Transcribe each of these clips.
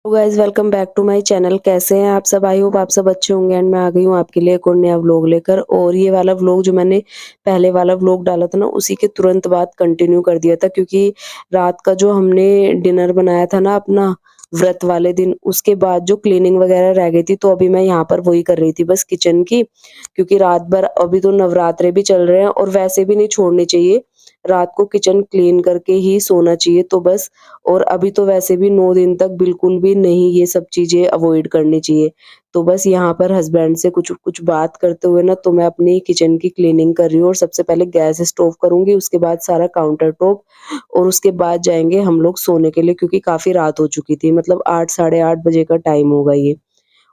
तो guys welcome back to my channel. कैसे हैं आप सब? आई होप आप सब अच्छे होंगे एंड मैं आ गई हूँ आपके लिए एक और नया व्लॉग लेकर। और ये वाला व्लॉग जो मैंने पहले वाला व्लॉग डाला था ना, उसी के तुरंत बाद कंटिन्यू कर दिया था, क्योंकि रात का जो हमने डिनर बनाया था ना अपना व्रत वाले दिन, उसके बाद जो क्लीनिंग वगैरह रह गई थी, तो अभी मैं यहाँ पर वही कर रही थी बस किचन की। क्योंकि रात भर अभी तो नवरात्रे भी चल रहे हैं और वैसे भी नहीं छोड़ने चाहिए, रात को किचन क्लीन करके ही सोना चाहिए। तो बस, और अभी तो वैसे भी 9 दिन तक बिल्कुल भी नहीं ये सब चीज़ें अवॉइड करनी चाहिए। तो बस यहाँ पर हस्बैंड से कुछ बात करते हुए ना, तो मैं अपनी किचन की क्लीनिंग कर रही हूँ। और सबसे पहले गैस स्टोव करूँगी, उसके बाद सारा काउंटर टॉप, और उसके बाद जाएँगे हम लोग सोने के लिए, क्योंकि काफ़ी रात हो चुकी थी, मतलब 8 साढ़े 8 बजे का टाइम होगा ये।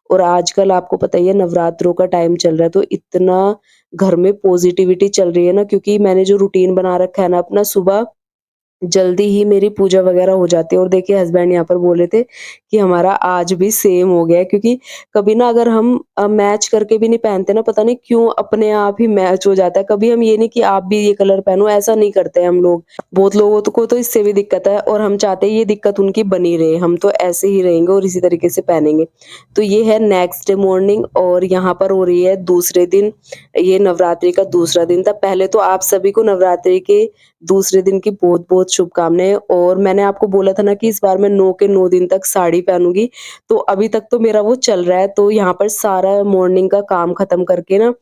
और आजकल आपको पता ही है नवरात्रों का टाइम चल रहा है, तो इतना घर में पॉजिटिविटी चल रही है ना, क्योंकि मैंने जो रूटीन बना रखा है ना अपना, सुबह जल्दी ही मेरी पूजा वगैरह हो जाती है। और देखिए हस्बैंड यहाँ पर बोल रहे थे कि हमारा आज भी सेम हो गया है, क्योंकि कभी ना अगर हम मैच करके भी नहीं पहनते ना, पता नहीं क्यों अपने आप ही मैच हो जाता है। कभी हम ये नहीं कि आप भी ये कलर पहनो, ऐसा नहीं करते हैं हम लोग। बहुत लोगों को तो इससे भी दिक्कत है, और हम चाहते हैं ये दिक्कत उनकी बनी रहे, हम तो ऐसे ही रहेंगे और इसी तरीके से पहनेंगे। तो ये है नेक्स्ट डे मॉर्निंग, और यहाँ पर हो रही है दूसरे दिन, ये नवरात्रि का दूसरा दिन था। पहले तो आप सभी को नवरात्रि के दूसरे दिन की बहुत-बहुत शुभकामनाएँ। और मैंने आपको बोला था ना कि इस बार मैं 9 के 9 दिन तक साड़ी पहनूँगी, तो अभी तक तो मेरा वो चल रहा है। तो यहाँ पर सारा मॉर्निंग का काम खत्म करके ना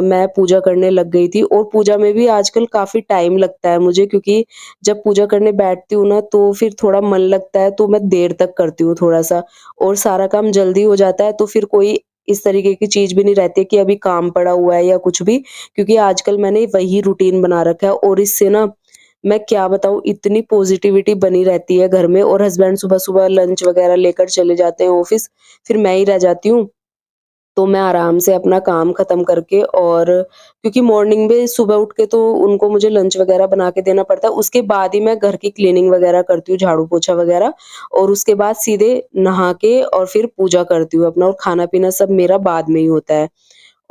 मैं पूजा करने लग गई थी। और पूजा में भी आजकल काफ़ी टाइम लगता है मुझे, क्योंकि जब पूजा करने बैठती हूँ ना, तो फिर थोड़ा मन लगता है, तो मैं देर तक करती हूँ थोड़ा-सा, और सारा काम जल्दी हो जाता है, तो फिर कोई इस तरीके की चीज़ भी नहीं रहती है कि अभी काम पड़ा हुआ है या कुछ भी। क्योंकि आजकल मैंने वही रूटीन बना रखा है, और इससे ना मैं क्या बताऊँ, इतनी पॉजिटिविटी बनी रहती है घर में। और हस्बैंड सुबह-सुबह लंच वगैरह लेकर चले जाते हैं ऑफ़िस, फिर मैं ही रह जाती हूँ। तो मैं आराम से अपना काम खत्म करके, और क्योंकि मॉर्निंग में सुबह उठ के तो उनको मुझे लंच वगैरह बना के देना पड़ता है, उसके बाद ही मैं घर की क्लीनिंग वगैरह करती हूँ, झाड़ू-पोछा वगैरह। और उसके बाद सीधे नहा के और फिर पूजा करती हूँ अपना, और खाना-पीना सब मेरा बाद में ही होता है।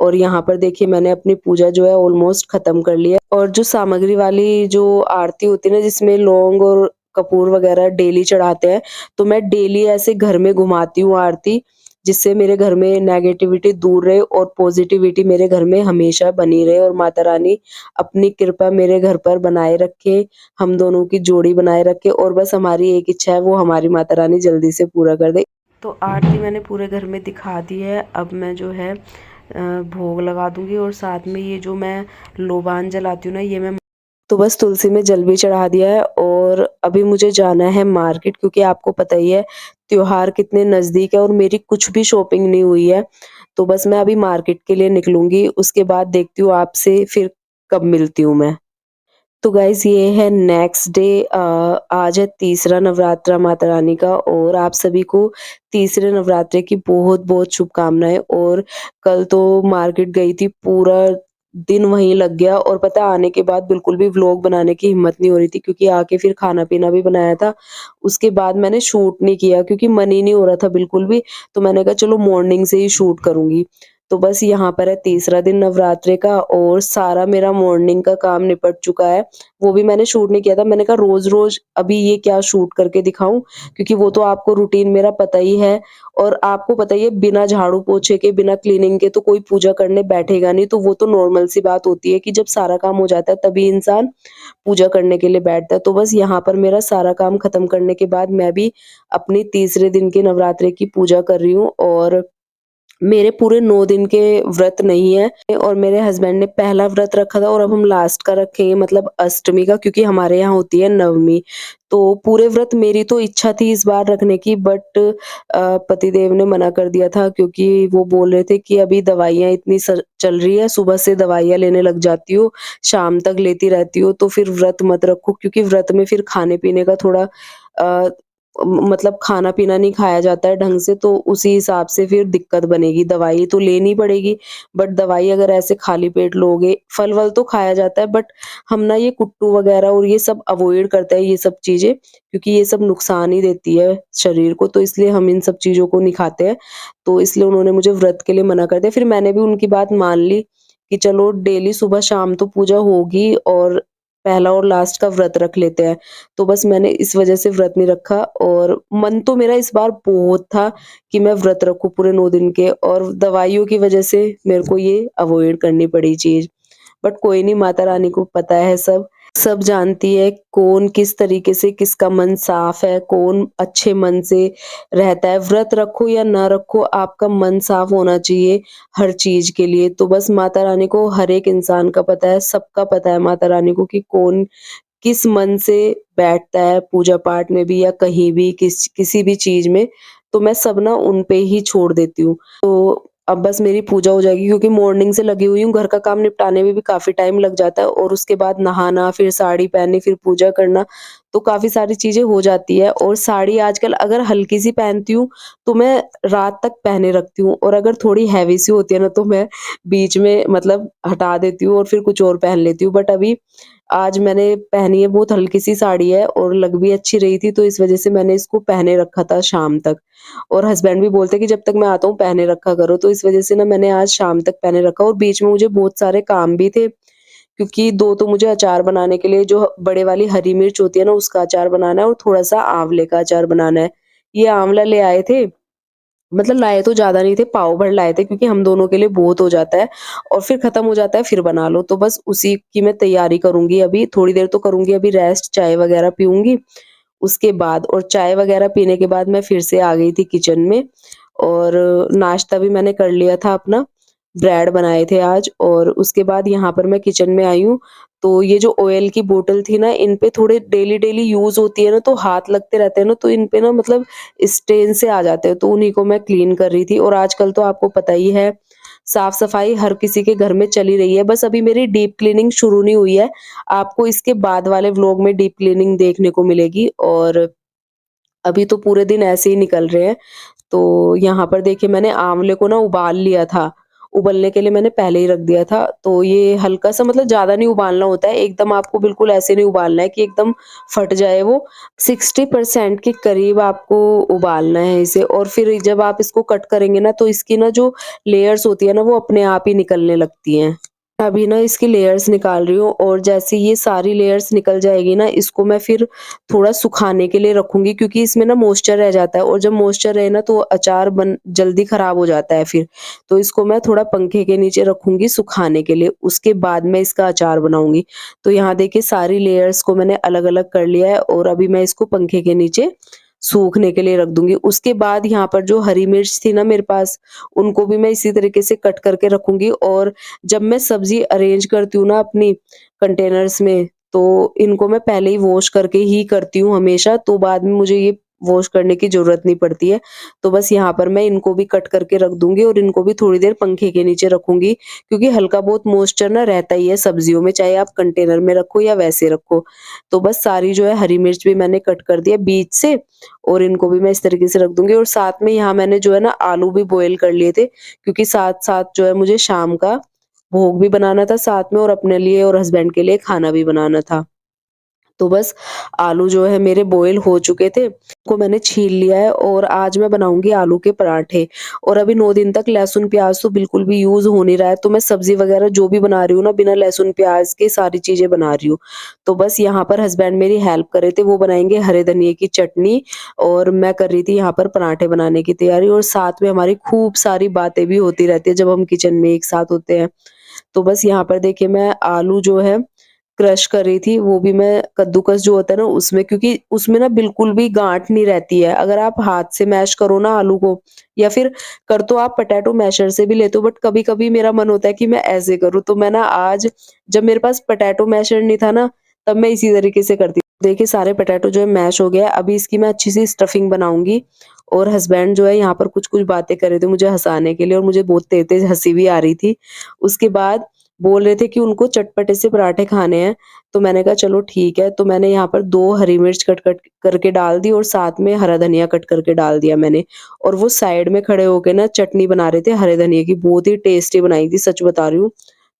और यहाँ पर देखिए मैंने अपनी पूजा जो है ऑलमोस्ट खत्म कर ली है। और जो सामग्री वाली जो आरती होती है ना, जिसमें लौंग और कपूर वगैरह डेली चढ़ाते हैं, तो मैं डेली ऐसे घर में घुमाती हूँ आरती, जिससे मेरे घर में नेगेटिविटी दूर रहे और पॉजिटिविटी मेरे घर में हमेशा बनी रहे, और माता रानी अपनी कृपा मेरे घर पर बनाए रखे, हम दोनों की जोड़ी बनाए रखे। और बस हमारी एक इच्छा है, वो हमारी माता रानी जल्दी से पूरा कर दे। तो आरती मैंने पूरे घर में दिखा दी है। अब मैं जो है भोग लगा दूँगी, और साथ में ये जो मैं लोबान जलाती हूँ ना, ये मैं तो बस तुलसी में जल भी चढ़ा दिया है। और अभी मुझे जाना है मार्केट, क्योंकि आपको पता ही है त्योहार कितने नज़दीक है और मेरी कुछ भी शॉपिंग नहीं हुई है। तो बस मैं अभी मार्केट के लिए निकलूँगी, उसके बाद देखती हूँ आपसे फिर कब मिलती हूँ मैं। तो गाइज़ ये है नेक्स्ट डे, आज है तीसरा नवरात्रा माता रानी का, और आप सभी को तीसरे नवरात्रे की बहुत-बहुत शुभकामनाएँ। और कल तो मार्केट गई थी, पूरा दिन वहीं लग गया, और पता है आने के बाद बिल्कुल भी व्लॉग बनाने की हिम्मत नहीं हो रही थी, क्योंकि आके फिर खाना-पीना भी बनाया था। उसके बाद मैंने शूट नहीं किया, क्योंकि मन ही नहीं हो रहा था बिल्कुल भी, तो मैंने कहा चलो मॉर्निंग से ही शूट करूँगी। तो बस यहाँ पर है तीसरा दिन नवरात्रे का, और सारा मेरा मॉर्निंग का काम निपट चुका है। वो भी मैंने शूट नहीं किया था। मैंने कहा रोज़-रोज़ अभी ये क्या शूट करके दिखाऊँ, क्योंकि वो तो आपको रूटीन मेरा पता ही है। और आपको पता ही है बिना झाड़ू-पोछे के, बिना क्लीनिंग के तो कोई पूजा करने बैठेगा नहीं। तो वो तो नॉर्मल सी बात होती है कि जब सारा काम हो जाता है तभी इंसान पूजा करने के लिए बैठता है। तो बस यहाँ पर मेरा सारा काम खत्म करने के बाद मैं भी अपनी तीसरे दिन की नवरात्रि की पूजा कर रही हूँ। और मेरे पूरे 9 दिन के व्रत नहीं है, और मेरे हस्बैंड ने पहला व्रत रखा था, और अब हम लास्ट का रखेंगे, मतलब अष्टमी का, क्योंकि हमारे यहाँ होती है नवमी। तो पूरे व्रत मेरी तो इच्छा थी इस बार रखने की, बट पतिदेव ने मना कर दिया था, क्योंकि वो बोल रहे थे कि अभी दवाइयाँ इतनी चल रही है, सुबह से दवाइयाँ लेने लग जाती हो, शाम तक लेती रहती हो, तो फिर व्रत मत रखो, क्योंकि व्रत में फिर खाने-पीने का थोड़ा अ, मतलब खाना-पीना नहीं खाया जाता है ढंग से, तो उसी हिसाब से फिर दिक्कत बनेगी। दवाई तो लेनी पड़ेगी, बट दवाई अगर ऐसे खाली पेट लोगे, फल-वल तो खाया जाता है, बट हम ना ये कुट्टू वगैरह और ये सब अवॉइड करते हैं, ये सब चीज़ें, क्योंकि ये सब नुकसान ही देती है शरीर को, तो इसलिए हम इन सब चीज़ों को नहीं खाते हैं। तो इसलिए उन्होंने मुझे व्रत के लिए मना कर दिया। फिर मैंने भी उनकी बात मान ली कि चलो डेली सुबह शाम तो पूजा होगी, और पहला और लास्ट का व्रत रख लेते हैं। तो बस मैंने इस वज़ह से व्रत नहीं रखा और मन तो मेरा इस बार बहुत था कि मैं व्रत रखूँ पूरे 9 दिन के, और दवाइयों की वज़ह से मेरे को ये अवॉइड करनी पड़ी चीज़। बट कोई नहीं, माता रानी को पता है सब। सब जानती है कौन किस तरीके से, किसका मन साफ है, कौन अच्छे मन से रहता है। व्रत रखो या ना रखो, आपका मन साफ होना चाहिए हर चीज़ के लिए। तो बस माता रानी को हर एक इंसान का पता है, सबका पता है माता रानी को कि कौन किस मन से बैठता है पूजा पाठ में भी या कहीं भी किसी भी चीज़ में। तो मैं सब ना उन पे ही छोड़ देती हूँ। तो अब बस मेरी पूजा हो जाएगी, क्योंकि मॉर्निंग से लगी हुई हूँ, घर का काम निपटाने में भी काफ़ी टाइम लग जाता है और उसके बाद नहाना, फिर साड़ी पहननी, फिर पूजा करना, तो काफ़ी सारी चीज़ें हो जाती है। और साड़ी आजकल अगर हल्की-सी पहनती हूँ, तो मैं रात तक पहने रखती हूँ, और अगर थोड़ी हैवी सी होती है ना, तो मैं बीच में मतलब हटा देती हूँ और फिर कुछ और पहन लेती हूँ। बट अभी आज मैंने पहनी है, बहुत हल्की-सी साड़ी है और लग भी अच्छी रही थी, तो इस वज़ह से मैंने इसको पहने रखा था शाम तक। और हस्बैंड भी बोलते हैं कि जब तक मैं आता हूँ पहने रखा करो, तो इस वज़ह से ना मैंने आज शाम तक पहने रखा, और बीच में मुझे बहुत सारे काम भी थे, क्योंकि 2 तो मुझे अचार बनाने के लिए, जो बड़े वाली हरी मिर्च होती है ना, उसका अचार बनाना है और थोड़ा-सा आँवले का अचार बनाना है। ये आँवला ले आए थे, मतलब लाए तो ज़्यादा नहीं थे, पाव भर लाए थे, क्योंकि हम दोनों के लिए बहुत हो जाता है और फिर खत्म हो जाता है, फिर बना लो। तो बस उसी की मैं तैयारी करूँगी अभी, थोड़ी देर तो करूँगी अभी रेस्ट, चाय वग़ैरह पीऊँगी, उसके बाद, और चाय वग़ैरह पीने के बाद मैं फिर से आ गई थी किचन में, और नाश्ता भी मैंने कर लिया था अपना, ब्रेड बनाए थे आज, और उसके बाद यहाँ पर मैं किचन में आई हूँ। तो ये जो ऑयल की बोतल थी ना, इन पे थोड़े डेली-डेली यूज़ होती है ना, तो हाथ लगते रहते हैं ना, तो इन पे ना मतलब स्टेन से आ जाते हैं, तो उन्हीं को मैं क्लीन कर रही थी। और आजकल तो आपको पता ही है, साफ-सफाई हर किसी के घर में चली रही है, बस अभी मेरी डीप क्लीनिंग शुरू नहीं हुई है। आपको इसके बाद वाले व्लॉग में डीप क्लीनिंग देखने को मिलेगी, और अभी तो पूरे दिन ऐसे ही निकल रहे हैं। तो यहाँ पर देखिए, मैंने आँवले को ना उबाल लिया था, उबलने के लिए मैंने पहले ही रख दिया था। तो ये हल्का-सा, मतलब ज़्यादा नहीं उबालना होता है, एकदम आपको बिल्कुल ऐसे नहीं उबालना है कि एकदम फट जाए वो। 60% के करीब आपको उबालना है इसे, और फिर जब आप इसको कट करेंगे ना, तो इसकी ना जो लेयर्स होती है ना, वो अपने आप ही निकलने लगती हैं। अभी ना इसकी लेयर्स निकाल रही हूँ, और जैसे ये सारी लेयर्स निकल जाएगी ना, इसको मैं फिर थोड़ा सुखाने के लिए रखूँगी, क्योंकि इसमें ना मॉइस्चर रह जाता है, और जब मॉइस्चर रहे ना, तो अचार बन जल्दी खराब हो जाता है फिर। तो इसको मैं थोड़ा पंखे के नीचे रखूँगी सुखाने के लिए, उसके बाद मैं इसका अचार बनाऊँगी। तो यहाँ देखिए, सारी लेयर्स को मैंने अलग-अलग कर लिया है, और अभी मैं इसको पंखे के नीचे सूखने के लिए रख दूँगी। उसके बाद यहाँ पर जो हरी मिर्च थी ना मेरे पास, उनको भी मैं इसी तरीके से कट करके रखूँगी, और जब मैं सब्ज़ी अरेंज करती हूँ ना अपनी कंटेनर्स में, तो इनको मैं पहले ही वॉश करके ही करती हूँ हमेशा, तो बाद में मुझे ये वॉश करने की ज़रूरत नहीं पड़ती है। तो बस यहाँ पर मैं इनको भी कट करके रख दूँगी, और इनको भी थोड़ी देर पंखे के नीचे रखूँगी, क्योंकि हल्का बहुत मॉइस्चर ना रहता ही है सब्जियों में, चाहे आप कंटेनर में रखो या वैसे रखो। तो बस सारी जो है हरी मिर्च भी मैंने कट कर दिया बीच से, और इनको भी मैं इस तरीके से रख दूँगी, और साथ में यहाँ मैंने जो है ना आलू भी बॉयल कर लिए थे, क्योंकि साथ-साथ जो है मुझे शाम का भोग भी बनाना था साथ में, और अपने लिए और हस्बैंड के लिए खाना भी बनाना था। तो बस आलू जो है मेरे बॉयल हो चुके थे, को मैंने छील लिया है, और आज मैं बनाऊँगी आलू के पराठे। और अभी 9 दिन तक लहसुन प्याज़ तो बिल्कुल भी यूज़ हो नहीं रहा है, तो मैं सब्ज़ी वग़ैरह जो भी बना रही हूँ ना, बिना लहसुन प्याज़ के सारी चीज़ें बना रही हूँ। तो बस यहाँ पर हस्बैंड मेरी हेल्प कर रहे थे, वो बनाएँगे हरे धनिये की चटनी, और मैं कर रही थी यहाँ पर पराठे बनाने की तैयारी, और साथ में हमारी खूब सारी बातें भी होती रहती है जब हम किचन में एक साथ होते हैं। तो बस यहाँ पर देखिए, मैं आलू जो है क्रश कर रही थी, वो भी मैं कद्दूकस जो होता है ना उसमें, क्योंकि उसमें ना बिल्कुल भी गाँठ नहीं रहती है। अगर आप हाथ से मैश करो ना आलू को, या फिर कर तो आप पोटैटो मैशर से भी लेते हो, बट कभी-कभी मेरा मन होता है कि मैं ऐसे करूँ। तो मैं ना आज, जब मेरे पास पोटैटो मैशर नहीं था ना, तब मैं इसी तरीके से करती। देखिए, सारे पोटैटो जो है मैश हो गया है, अभी इसकी मैं अच्छी सी स्टफिंग बनाऊँगी, और हस्बैंड जो है यहाँ पर कुछ-कुछ बातें कर रहे थे मुझे हँसाने के लिए, और मुझे बहुत तेज़-तेज़ हँसी भी आ रही थी। उसके बाद बोल रहे थे कि उनको चटपटे से पराठे खाने हैं, तो मैंने कहा चलो ठीक है। तो मैंने यहाँ पर 2 हरी मिर्च कट-कट करके डाल दी, और साथ में हरा धनिया कट करके डाल दिया मैंने। और वो साइड में खड़े होके ना चटनी बना रहे थे हरे धनिये की, बहुत ही टेस्टी बनाई थी, सच बता रही हूँ।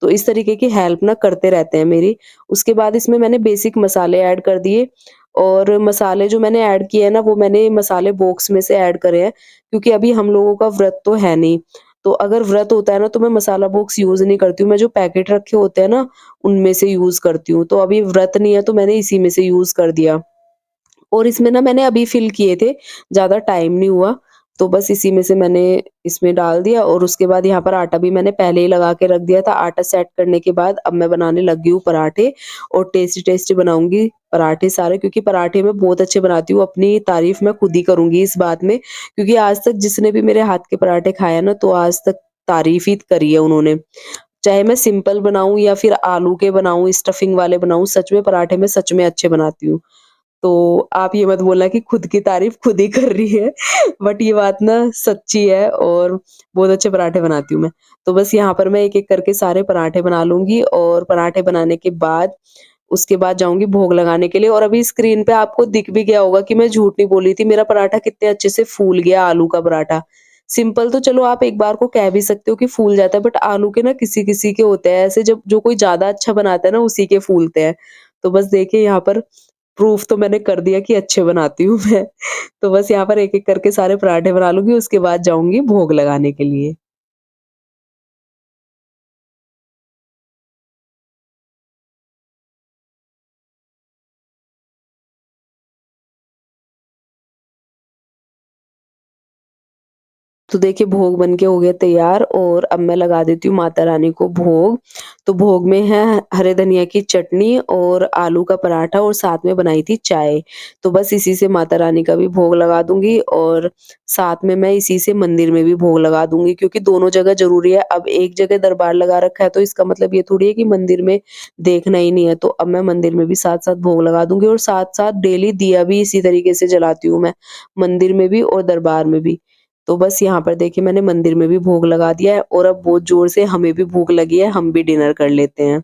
तो इस तरीके की हेल्प ना करते रहते हैं मेरी। उसके बाद इसमें मैंने बेसिक मसाले ऐड कर दिए, और मसाले जो मैंने ऐड किए हैं ना, वो मैंने मसाले बॉक्स में से ऐड करे हैं, क्योंकि अभी हम लोगों का व्रत तो है नहीं। तो अगर व्रत होता है ना तो मैं मसाला बॉक्स यूज़ नहीं करती हूँ, मैं जो पैकेट रखे होते हैं ना, उनमें से यूज़ करती हूँ। तो अभी व्रत नहीं है तो मैंने इसी में से यूज़ कर दिया। और इसमें ना मैंने अभी फिल किए थे, ज़्यादा टाइम नहीं हुआ, तो बस इसी में से मैंने इसमें डाल दिया और उसके बाद यहाँ पर आटा भी मैंने पहले ही लगा के रख दिया था। आटा सेट करने के बाद अब मैं बनाने लग गई हूँ पराठे और टेस्टी-टेस्टी बनाऊँगी पराठे सारे, क्योंकि पराठे मैं बहुत अच्छे बनाती हूँ। अपनी तारीफ़ मैं खुद ही करूँगी इस बात में, क्योंकि आज तक जिसने भी मेरे हाथ के पराठे खाए हैं ना, तो आज तक तारीफ़ ही करी है उन्होंने। चाहे मैं सिंपल बनाऊँ या फिर आलू के बनाऊँ, स्टफिंग वाले बनाऊँ, सच में पराठे मैं सच में अच्छे बनाती हूँ। तो आप ये मत बोलना कि खुद की तारीफ़ खुद ही कर रही है, बट ये बात ना सच्ची है और बहुत अच्छे पराठे बनाती हूँ मैं। तो बस यहाँ पर मैं एक-एक करके सारे पराठे बना लूँगी और पराठे बनाने के बाद उसके बाद जाऊँगी भोग लगाने के लिए। और अभी स्क्रीन पे आपको दिख भी गया होगा कि मैं झूठ नहीं बोल रही थी, मेरा पराठा कितने अच्छे से फूल गया, आलू का पराठा। सिंपल तो चलो आप एक बार को कह भी सकते हो कि फूल जाता है, बट आलू के ना किसी-किसी के होते हैं ऐसे, जब जो कोई ज़्यादा अच्छा बनाता है ना उसी के फूलते हैं। तो बस देखिए यहाँ पर प्रूफ तो मैंने कर दिया कि अच्छे बनाती हूँ मैं। तो बस यहाँ पर एक-एक करके सारे पराठे बना लूँगी, उसके बाद जाऊँगी भोग लगाने के लिए। तो देखिए भोग बन के हो गया तैयार और अब मैं लगा देती हूँ माता रानी को भोग। तो भोग में है हरे धनिया की चटनी और आलू का पराठा और साथ में बनाई थी चाय। तो बस इसी से माता रानी का भी भोग लगा दूँगी और साथ में मैं इसी से मंदिर में भी भोग लगा दूँगी, क्योंकि दोनों जगह ज़रूरी है। अब एक जगह दरबार लगा रखा है तो इसका मतलब ये थोड़ी है कि मंदिर में देखना ही नहीं है। तो अब मैं मंदिर में भी साथ-साथ भोग लगा दूँगी और साथ-साथ डेली दिया भी इसी तरीके से जलाती हूँ मैं, मंदिर में भी और दरबार में भी। तो बस यहाँ पर देखिए मैंने मंदिर में भी भोग लगा दिया है और अब बहुत ज़ोर से हमें भी भूख लगी है, हम भी डिनर कर लेते हैं।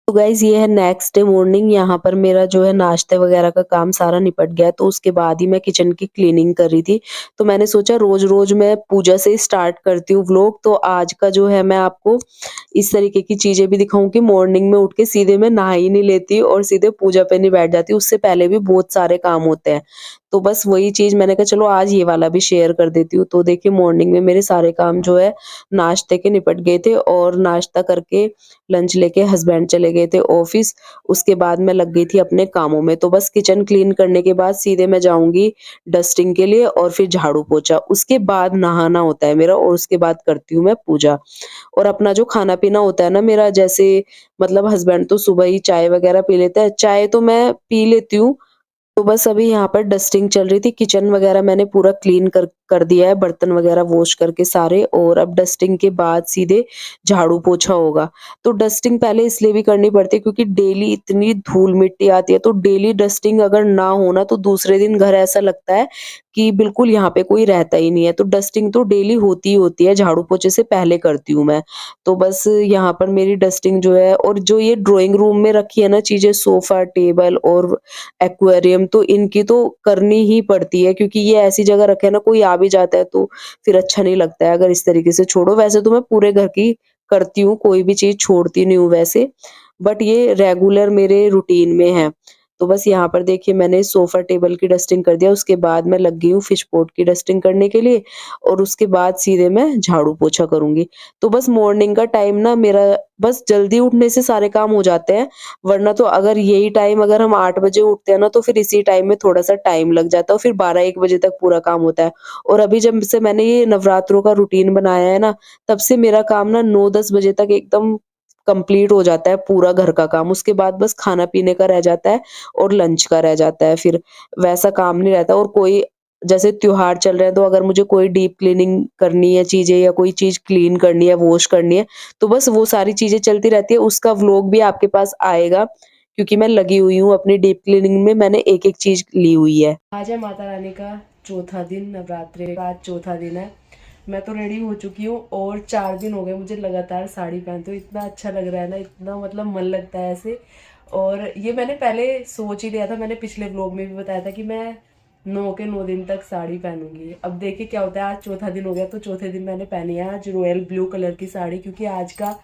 तो गाइज़ ये है नेक्स्ट डे मॉर्निंग, यहाँ पर मेरा जो है नाश्ते वगैरह का काम सारा निपट गया है, तो उसके बाद ही मैं किचन की क्लीनिंग कर रही थी। तो मैंने सोचा रोज़-रोज़ मैं पूजा से स्टार्ट करती हूँ व्लॉग, तो आज का जो है मैं आपको इस तरीके की चीज़ें भी दिखाऊँ कि मॉर्निंग में उठ के सीधे मैं नहा ही नहीं लेती और सीधे पूजा पे नहीं बैठ जाती, उससे पहले भी बहुत सारे काम होते हैं। तो बस वही चीज़ मैंने कहा चलो आज ये वाला भी शेयर कर देती हूँ। तो देखिए मॉर्निंग में मेरे सारे काम जो है नाश्ते के निपट गए थे और नाश्ता करके लंच लेके हस्बैंड चले गए थे ऑफिस। उसके बाद मैं लग गई थी अपने कामों में। तो बस किचन क्लीन करने के बाद सीधे मैं जाऊँगी डस्टिंग के लिए और फिर झाड़ू-पोछा। उसके बाद नहाना होता है मेरा और उसके बाद करती हूँ मैं पूजा। और अपना जो खाना-पीना होता है ना मेरा, जैसे मतलब हस्बैंड तो सुबह ही चाय वगैरह पी लेता है। चाय तो मैं पी लेती हूँ, तो बस अभी यहाँ पर डस्टिंग चल रही थी, किचन वगैरह मैंने पूरा क्लीन कर दिया है, बर्तन वगैरह वॉश करके सारे, और अब डस्टिंग के बाद सीधे झाड़ू-पोछा होगा। तो डस्टिंग पहले इसलिए भी करनी पड़ती है क्योंकि डेली इतनी धूल-मिट्टी आती है, तो डेली डस्टिंग अगर ना हो ना तो दूसरे दिन घर ऐसा लगता है कि बिल्कुल यहाँ पे कोई रहता ही नहीं है। तो डस्टिंग तो डेली होती ही होती है, झाड़ू-पोछे से पहले करती हूँ मैं। तो बस यहाँ पर मेरी डस्टिंग जो है, और जो ये ड्राइंग रूम में रखी है ना चीज़ें, सोफ़ा, टेबल और एक्वेरियम, तो इनकी तो करनी ही पड़ती है, क्योंकि ये ऐसी जगह रखे हैं ना, कोई आ भी जाता है तो फिर अच्छा नहीं लगता है अगर इस तरीके से छोड़ो। वैसे तो मैं पूरे घर की करती हूँ, कोई भी चीज़ छोड़ती नहीं हूँ वैसे, बट ये रेगुलर मेरे रूटीन में है। तो बस यहाँ पर देखिए मैंने सोफ़ा टेबल की डस्टिंग कर दिया, उसके बाद मैं लग गई हूँ फिश पॉट की डस्टिंग करने के लिए और उसके बाद सीधे मैं झाड़ू-पोछा करूँगी। तो बस मॉर्निंग का टाइम ना मेरा, बस जल्दी उठने से सारे काम हो जाते हैं, वरना तो अगर यही टाइम अगर हम 8 बजे उठते हैं ना, तो फिर इसी टाइम में थोड़ा-सा टाइम लग जाता है और फिर 12-1 बजे तक पूरा काम होता है। और अभी जब से मैंने ये नवरात्रों का रूटीन बनाया है ना, तब से मेरा काम ना 9-10 बजे तक एकदम कंप्लीट हो जाता है पूरा घर का काम। उसके बाद बस खाना-पीने का रह जाता है और लंच का रह जाता है फिर, वैसा काम नहीं रहता। और कोई जैसे त्योहार चल रहे हैं तो अगर मुझे कोई डीप क्लीनिंग करनी है चीज़ें, या कोई चीज़ क्लीन करनी है, वॉश करनी है, तो बस वो सारी चीज़ें चलती रहती है, उसका व्लॉग भी आपके पास आएगा, क्योंकि मैं लगी हुई हूँ अपनी डीप क्लीनिंग में, मैंने एक-एक चीज़ ली हुई है। आज है माता रानी का चौथा दिन, नवरात्रि का आज चौथा दिन है। मैं तो रेडी हो चुकी हूँ और 4 दिन हो गए मुझे लगातार साड़ी पहनते हुए, इतना अच्छा लग रहा है ना, इतना मतलब मन लगता है ऐसे। और ये मैंने पहले सोच ही लिया था, मैंने पिछले व्लॉग में भी बताया था कि मैं 9 के 9 दिन तक साड़ी पहनूंगी। अब देखिए क्या होता है, आज चौथा दिन हो गया तो चौथे दिन मैंने पहनी है आज रॉयल ब्लू कलर की साड़ी, क्योंकि आज का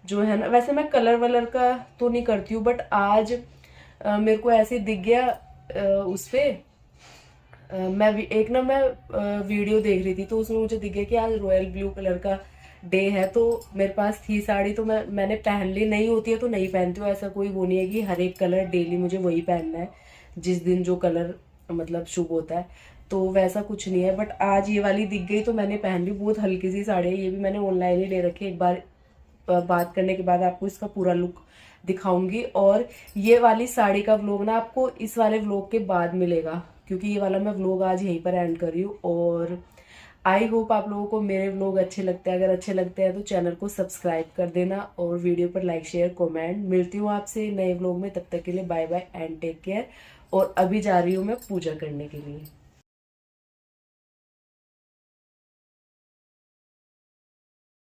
जो है ना, वैसे मैं कलर वलर का तो नहीं करती हूँ, बट आज मेरे को ऐसे दिख गया उस पे मैं वीडियो देख रही थी, तो उसमें मुझे दिख गया कि आज रॉयल ब्लू कलर का डे है। तो मेरे पास थी साड़ी, तो मैंने पहन ली। नहीं होती है तो नहीं पहनती हूँ, ऐसा कोई वो नहीं है कि हर एक कलर डेली मुझे वही पहनना है जिस दिन जो कलर मतलब शुभ होता है, तो वैसा कुछ नहीं है। बट आज ये वाली दिख गई तो मैंने पहन ली। बहुत हल्की सी साड़ी है, ये भी मैंने ऑनलाइन ही ले रखी है। एक बार बात करने के बाद आपको इसका पूरा लुक दिखाऊंगी। और ये वाली साड़ी का व्लॉग ना आपको इस वाले व्लॉग के बाद मिलेगा, क्योंकि ये वाला मैं व्लॉग आज यहीं पर एंड कर रही हूँ। और आई होप आप लोगों को मेरे व्लॉग अच्छे लगते हैं। अगर अच्छे लगते हैं तो चैनल को सब्सक्राइब कर देना और वीडियो पर लाइक शेयर कमेंट। मिलती हूँ आपसे नए व्लॉग में, तब तक के लिए bye bye and take care. और अभी जा रही हूँ मैं पूजा करने के लिए।